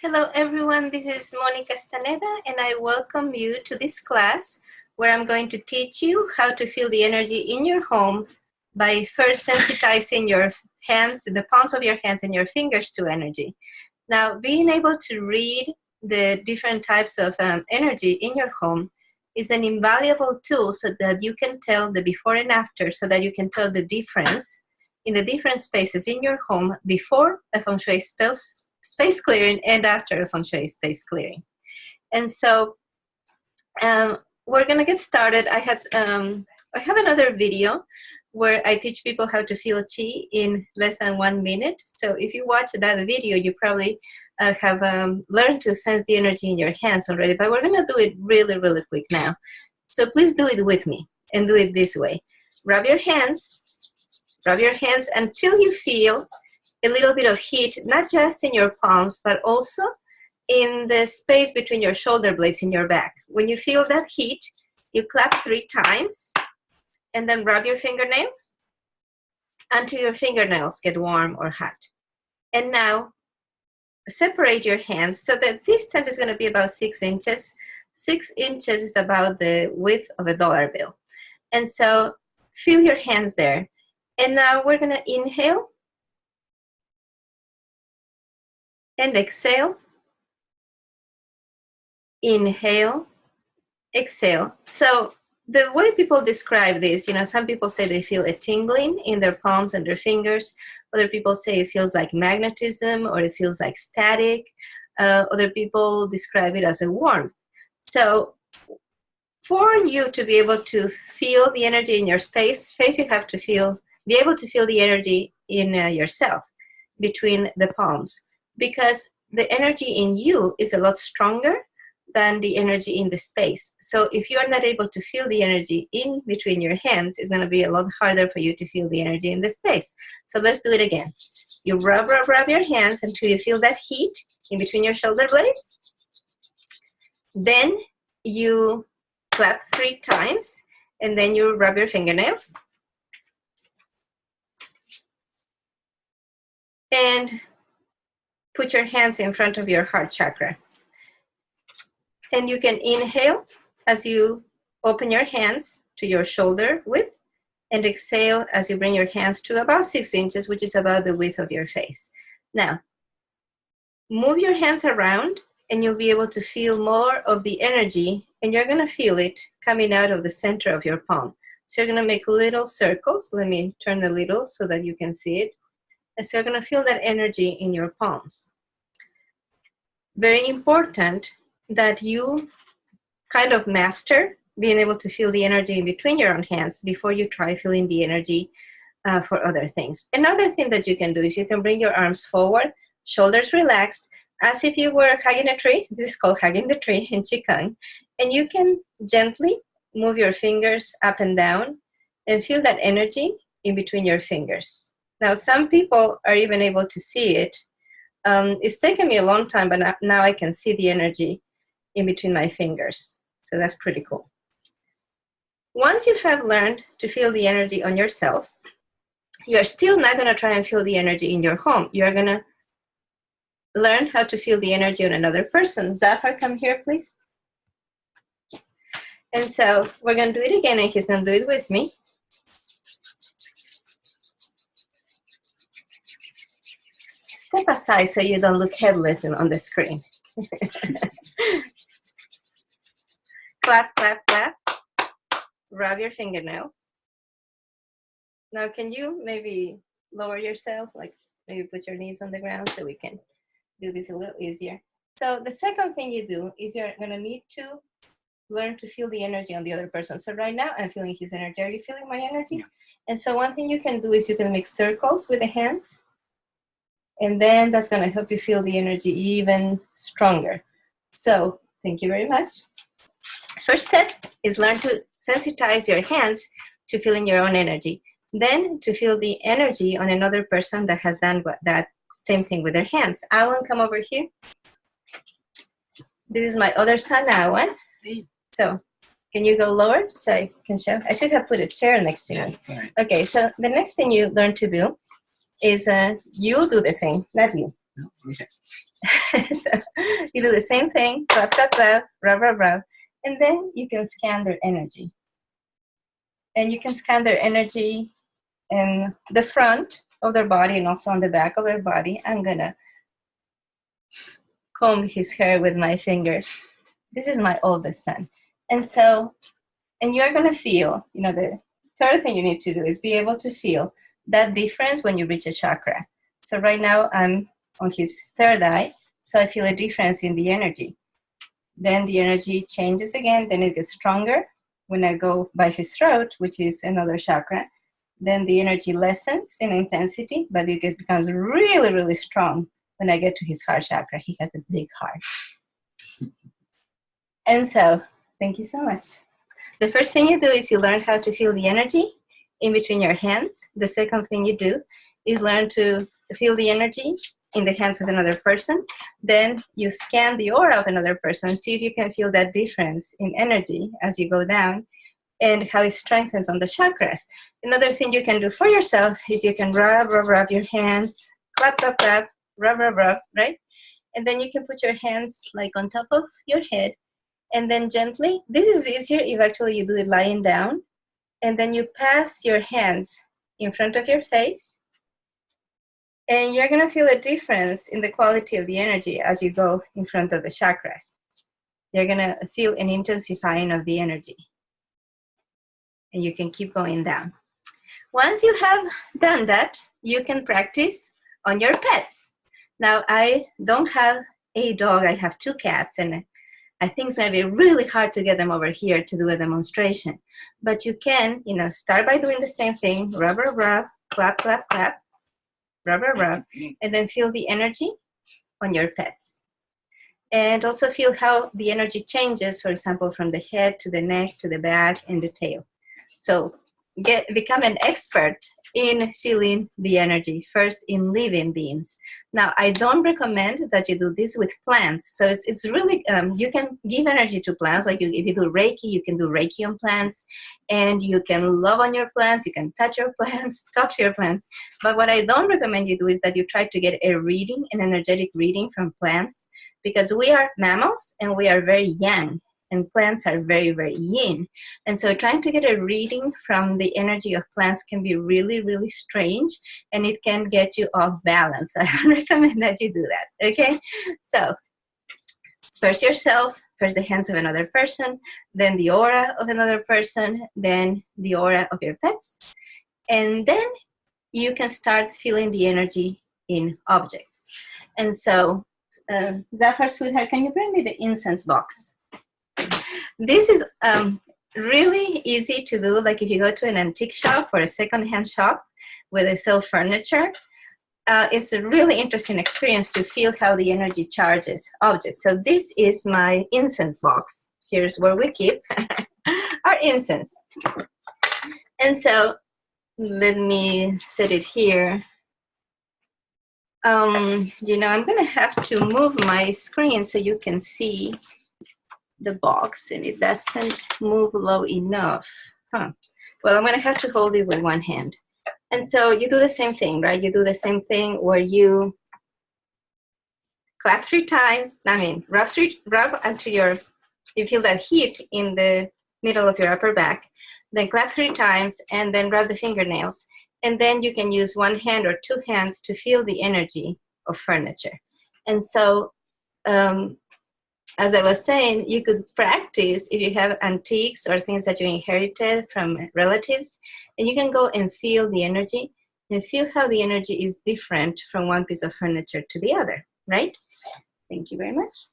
Hello everyone, this is Moni Castaneda and I welcome you to this class where I'm going to teach you how to feel the energy in your home by first sensitizing your hands, the palms of your hands and your fingers to energy. Now, being able to read the different types of energy in your home is an invaluable tool so that you can tell the before and after, so that you can tell the difference in the different spaces in your home before a feng shui space clearing and after a feng shui space clearing. And so we're going to get started. I have another video where I teach people how to feel Qi in less than 1 minute. So if you watch that video, you probably have learned to sense the energy in your hands already, but we're going to do it really, really quick now. So please do it with me and do it this way. Rub your hands until you feel a little bit of heat, not just in your palms, but also in the space between your shoulder blades in your back. When you feel that heat, you clap 3 times and then rub your fingernails until your fingernails get warm or hot. And now separate your hands so that distance is going to be about 6 inches. 6 inches is about the width of a dollar bill. And so feel your hands there. And now we're going to inhale and exhale, inhale, exhale. So the way people describe this, some people say they feel a tingling in their palms and their fingers. Other people say it feels like magnetism or it feels like static. Other people describe it as a warmth. So for you to be able to feel the energy in your space, you have to be able to feel the energy in yourself between the palms, because the energy in you is a lot stronger than the energy in the space. So if you are not able to feel the energy in between your hands, it's going to be a lot harder for you to feel the energy in the space. So let's do it again. You rub your hands until you feel that heat in between your shoulder blades. Then you clap 3 times and then you rub your fingernails. And put your hands in front of your heart chakra. And you can inhale as you open your hands to your shoulder width, and exhale as you bring your hands to about 6 inches, which is about the width of your face. Now, move your hands around and you'll be able to feel more of the energy, and you're going to feel it coming out of the center of your palm. So you're going to make little circles. Let me turn a little so that you can see it. And so you're going to feel that energy in your palms. Very important that you kind of master being able to feel the energy in between your own hands before you try feeling the energy for other things. Another thing that you can do is you can bring your arms forward, shoulders relaxed, as if you were hugging a tree. This is called hugging the tree in Qi-Gong. And you can gently move your fingers up and down and feel that energy in between your fingers. Now, some people are even able to see it. It's taken me a long time, but now I can see the energy in between my fingers. So that's pretty cool. Once you have learned to feel the energy on yourself, you're still not going to try and feel the energy in your home. You're going to learn how to feel the energy on another person. Zafar, come here, please. And so we're going to do it again, and he's going to do it with me. Step aside so you don't look headless on the screen. Clap, clap, clap. Rub your fingernails. Now, can you maybe lower yourself, like maybe put your knees on the ground so we can do this a little easier. So the second thing you do is you're going to need to learn to feel the energy on the other person. So right now, I'm feeling his energy. Are you feeling my energy? Yeah. And so one thing you can do is you can make circles with the hands. And then that's going to help you feel the energy even stronger. So thank you very much. First step is learn to sensitize your hands to feeling your own energy. Then to feel the energy on another person that has done that same thing with their hands. Alan, come over here. This is my other son, Alan. So can you go lower so I can show? I should have put a chair next to you. Sorry. Okay, so the next thing you learn to do is you'll do the thing, not you. Okay. So you do the same thing, clap, clap, clap, rub, rub, rub, and then you can scan their energy. And you can scan their energy in the front of their body and also on the back of their body. I'm gonna comb his hair with my fingers. This is my oldest son. And so, and you're gonna feel, you know, the third thing you need to do is be able to feel that difference when you reach a chakra. So right now I'm on his third eye, so I feel a difference in the energy. Then the energy changes again, then it gets stronger. When I go by his throat, which is another chakra, then the energy lessens in intensity, but it becomes really, really strong when I get to his heart chakra. He has a big heart. And so, thank you so much. The first thing you do is you learn how to feel the energy in between your hands. The second thing you do is learn to feel the energy in the hands of another person. Then you scan the aura of another person, see if you can feel that difference in energy as you go down and how it strengthens on the chakras. Another thing you can do for yourself is you can rub, rub, rub your hands, clap, clap, clap, rub, rub, rub, right? And then you can put your hands like on top of your head and then gently, this is easier if actually you do it lying down, and then you pass your hands in front of your face. And you're going to feel a difference in the quality of the energy as you go in front of the chakras. You're going to feel an intensifying of the energy. And you can keep going down. Once you have done that, you can practice on your pets. Now, I don't have a dog. I have 2 cats. And I think it's going to be really hard to get them over here to do a demonstration. But you can, you know, start by doing the same thing. Rub, rub, rub, clap, clap, clap. Rub, rub, rub, and then feel the energy on your pets. And also feel how the energy changes, for example, from the head to the neck to the back and the tail. So become an expert in feeling the energy, first in living beings. Now, I don't recommend that you do this with plants. So it's really, you can give energy to plants, like if you do Reiki, you can do Reiki on plants, and you can love on your plants, you can touch your plants, talk to your plants. But what I don't recommend you do is that you try to get a reading, an energetic reading from plants, because we are mammals and we are very yang. And plants are very, very yin. And so trying to get a reading from the energy of plants can be really, really strange, and it can get you off balance. I don't recommend that you do that, okay? So first yourself, first the hands of another person, then the aura of another person, then the aura of your pets. And then you can start feeling the energy in objects. And so, Zafar, sweetheart, can you bring me the incense box? This is really easy to do, like if you go to an antique shop or a secondhand shop where they sell furniture. It's a really interesting experience to feel how the energy charges objects. So this is my incense box. Here's where we keep our incense. And so let me set it here. You know, I'm going to have to move my screen so you can see the box, and it doesn't move low enough. Well, I'm going to have to hold it with one hand. And so you do the same thing, right? You do the same thing where you clap 3 times. I mean, rub until you feel that heat in the middle of your upper back. Then clap 3 times, and then rub the fingernails. And then you can use 1 hand or 2 hands to feel the energy of furniture. And so, as I was saying, you could practice if you have antiques or things that you inherited from relatives, and you can go and feel the energy and feel how the energy is different from one piece of furniture to the other, right? Thank you very much.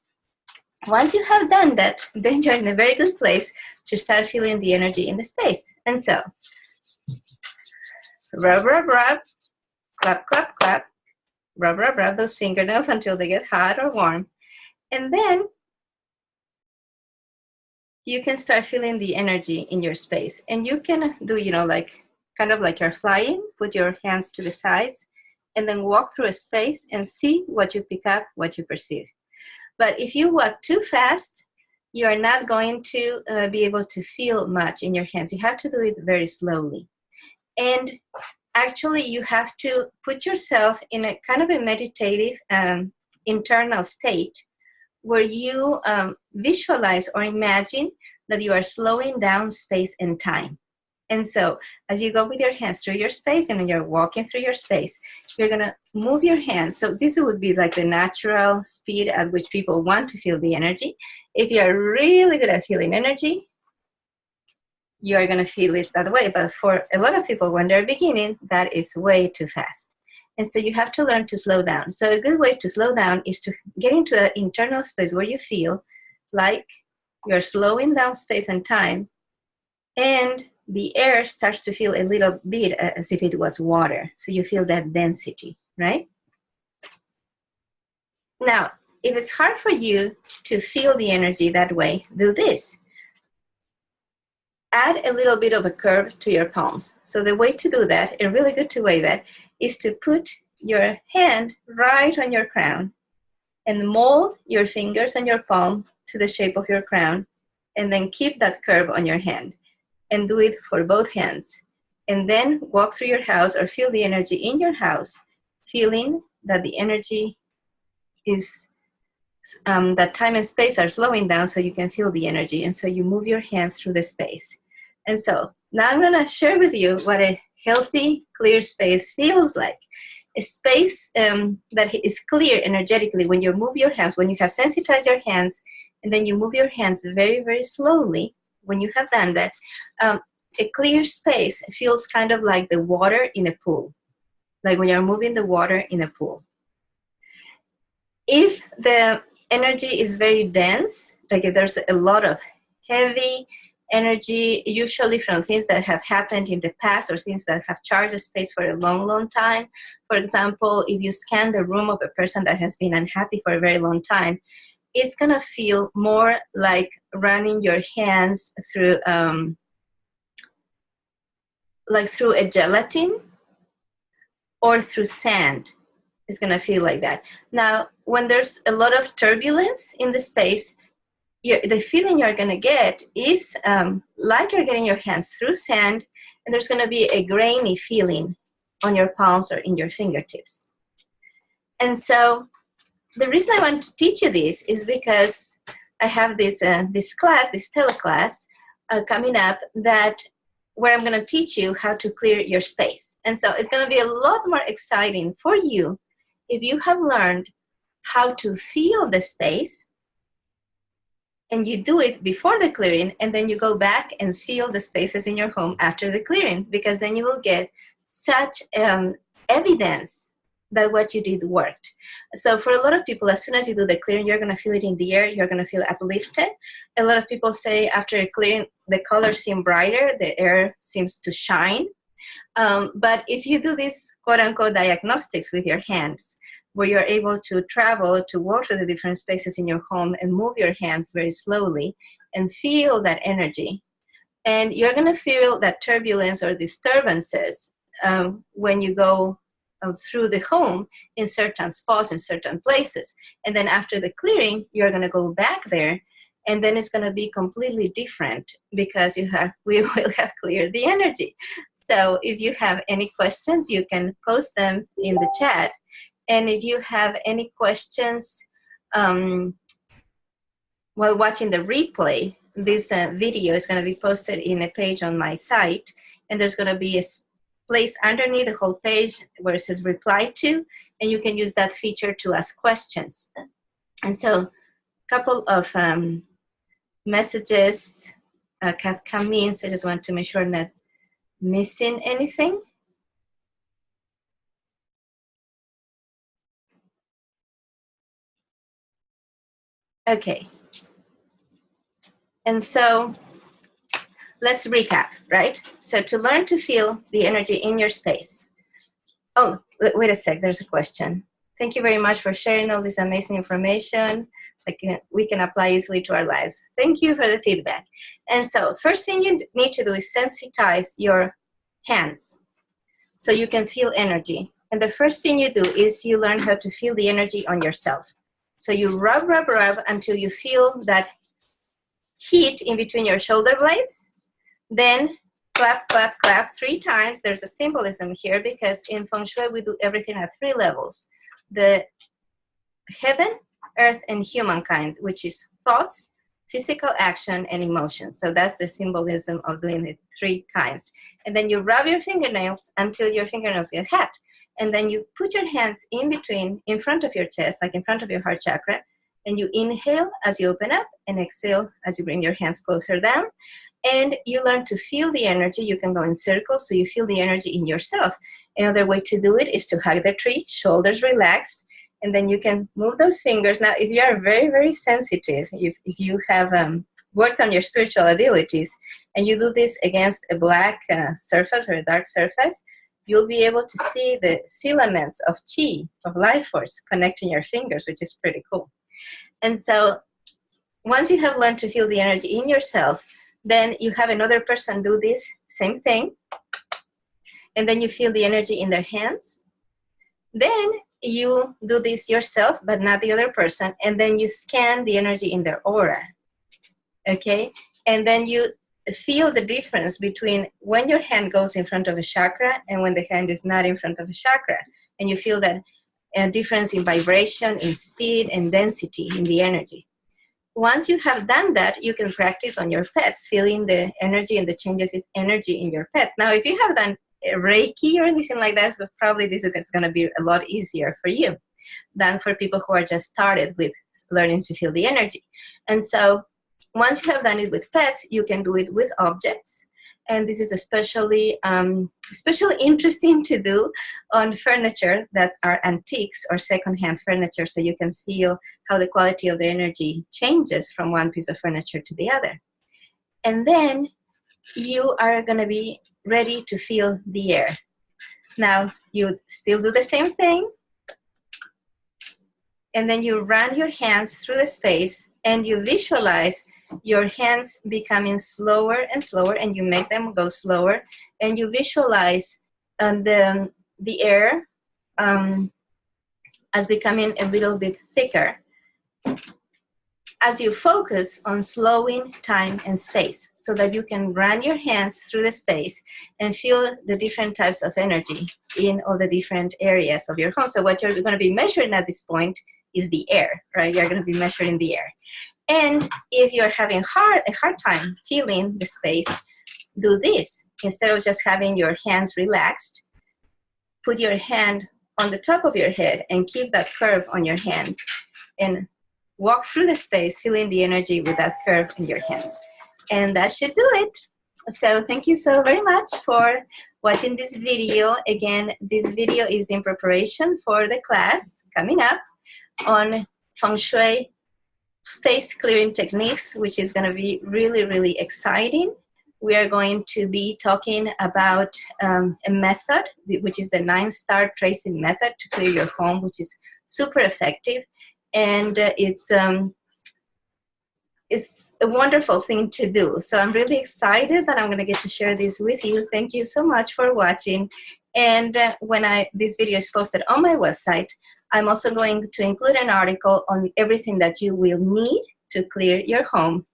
Once you have done that, then you're in a very good place to start feeling the energy in the space. And so, rub, rub, rub, clap, clap, clap, rub, rub, rub those fingernails until they get hot or warm. And then you can start feeling the energy in your space. And you can do, you know, like kind of like you're flying, put your hands to the sides, and then walk through a space and see what you pick up, what you perceive. But if you walk too fast, you are not going to be able to feel much in your hands. You have to do it very slowly. And actually you have to put yourself in a kind of a meditative internal state where you visualize or imagine that you are slowing down space and time. And so as you go with your hands through your space and when you're walking through your space, you're going to move your hands. So this would be like the natural speed at which people want to feel the energy. If you're really good at feeling energy, you are going to feel it that way. But for a lot of people, when they're beginning, that is way too fast. And so you have to learn to slow down. So a good way to slow down is to get into that internal space where you feel like you're slowing down space and time, and the air starts to feel a little bit as if it was water. So you feel that density, right? Now, if it's hard for you to feel the energy that way, do this. Add a little bit of a curve to your palms. So the way to do that, a really good way that, is to put your hand right on your crown and mold your fingers and your palm to the shape of your crown, and then keep that curve on your hand. And do it for both hands. And then walk through your house or feel the energy in your house, feeling that the energy is, that time and space are slowing down so you can feel the energy. And so you move your hands through the space. And so now I'm gonna share with you what a healthy, clear space feels like. A space that is clear energetically when you move your hands, when you have sensitized your hands, and then you move your hands very, very slowly. When you have done that, a clear space feels kind of like the water in a pool, like when you're moving the water in a pool. If the energy is very dense, like if there's a lot of heavy energy, usually from things that have happened in the past or things that have charged the space for a long, long time. For example, if you scan the room of a person that has been unhappy for a very long time, it's going to feel more like running your hands through, like through a gelatin or through sand. It's going to feel like that. Now, when there's a lot of turbulence in the space, the feeling you're going to get is like you're getting your hands through sand, and there's going to be a grainy feeling on your palms or in your fingertips. And so the reason I want to teach you this is because I have this class, this teleclass coming up where I'm going to teach you how to clear your space. And so it's going to be a lot more exciting for you if you have learned how to feel the space and you do it before the clearing, and then you go back and feel the spaces in your home after the clearing, because then you will get such evidence that what you did worked. So for a lot of people, as soon as you do the clearing, you're going to feel it in the air, you're going to feel uplifted. A lot of people say after a clearing, the colors seem brighter, the air seems to shine. But if you do this quote-unquote diagnostics with your hands, where you're able to travel, to walk through the different spaces in your home and move your hands very slowly and feel that energy, and you're going to feel that turbulence or disturbances when you go through the home in certain spots, in certain places. And then after the clearing, you're going to go back there, and then it's going to be completely different because we will have cleared the energy. So if you have any questions, you can post them in the chat. And if you have any questions while watching the replay, this video is going to be posted in a page on my site, and there's going to be a place underneath the whole page where it says reply to, and you can use that feature to ask questions. And so a couple of messages have come in, so I just want to make sure I'm not missing anything. Okay. And so let's recap, right? So to learn to feel the energy in your space. Oh, wait a sec, there's a question. Thank you very much for sharing all this amazing information that we can apply easily to our lives. Thank you for the feedback. And so first thing you need to do is sensitize your hands so you can feel energy. And the first thing you do is you learn how to feel the energy on yourself. So you rub, rub, rub until you feel that heat in between your shoulder blades. Then clap, clap, clap 3 times. There's a symbolism here because in Feng Shui we do everything at 3 levels. The heaven, earth, and humankind, which is thoughts, physical action, and emotions. So that's the symbolism of doing it 3 times. And then you rub your fingernails until your fingernails get hot. And then you put your hands in between, in front of your chest, like in front of your heart chakra. And you inhale as you open up and exhale as you bring your hands closer down. And you learn to feel the energy. You can go in circles so you feel the energy in yourself. Another way to do it is to hug the tree, shoulders relaxed. And then you can move those fingers. Now, if you are very, very sensitive, if you have worked on your spiritual abilities, and you do this against a black surface or a dark surface, you'll be able to see the filaments of Qi, of life force, connecting your fingers, which is pretty cool. And so once you have learned to feel the energy in yourself, then you have another person do this same thing. And then you feel the energy in their hands. Then you do this yourself, but not the other person, and then you scan the energy in their aura, okay? And then you feel the difference between when your hand goes in front of a chakra and when the hand is not in front of a chakra. And you feel that difference in vibration, in speed, and density in the energy. Once you have done that, you can practice on your pets, feeling the energy and the changes in energy in your pets. Now, if you have done Reiki or anything like that, so probably this is going to be a lot easier for you than for people who are just started with learning to feel the energy. And so once you have done it with pets, you can do it with objects. And this is especially interesting to do on furniture that are antiques or secondhand furniture, so you can feel how the quality of the energy changes from one piece of furniture to the other. And then you are going to be ready to feel the air. Now, you still do the same thing. And then you run your hands through the space and you visualize your hands becoming slower and slower, and you make them go slower. And you visualize the air as becoming a little bit thicker as you focus on slowing time and space, so that you can run your hands through the space and feel the different types of energy in all the different areas of your home. So what you're going to be measuring at this point is the air, right? You're going to be measuring the air. And if you're having a hard time feeling the space, do this. Instead of just having your hands relaxed, put your hand on the top of your head and keep that curve on your hands. And walk through the space, feeling the energy with that curve in your hands. And that should do it. So thank you so very much for watching this video. Again, this video is in preparation for the class coming up on Feng Shui space clearing techniques, which is going to be really, really exciting. We are going to be talking about a method, which is the 9-star tracing method to clear your home, which is super effective. And it's a wonderful thing to do. So I'm really excited that I'm going to get to share this with you. Thank you so much for watching. And when this video is posted on my website, I'm also going to include an article on everything that you will need to clear your home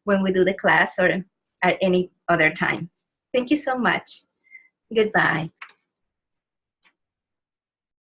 when we do the class or at any other time. Thank you so much. Goodbye.